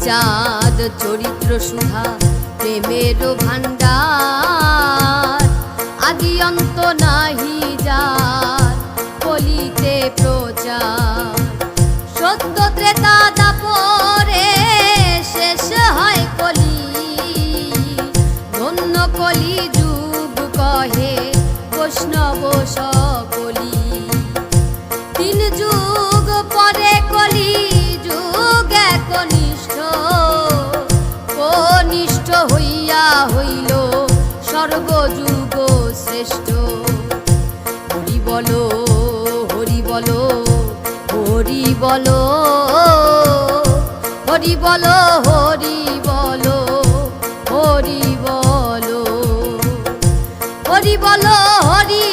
চাঁদ চরিত্র সুধা প্রেমের ভান্ডার, আদি অন্ত নাহি যার কলিতে প্রচার। সত্য ত্রেতা দাপরে শেষ হয় কলি, ধন্য কলি যুগ কহে বৈষ্ণব সকলি। তিন যুগ পরে কলি যুগ একনিষ্ঠ, কনিষ্ঠ হইয়া হইল সর্বযুগ শ্রেষ্ঠ। হরি বলো হরি বলো হরি বলো, হরি বলো হরি বলো হরি বলো, হরি বলো হরি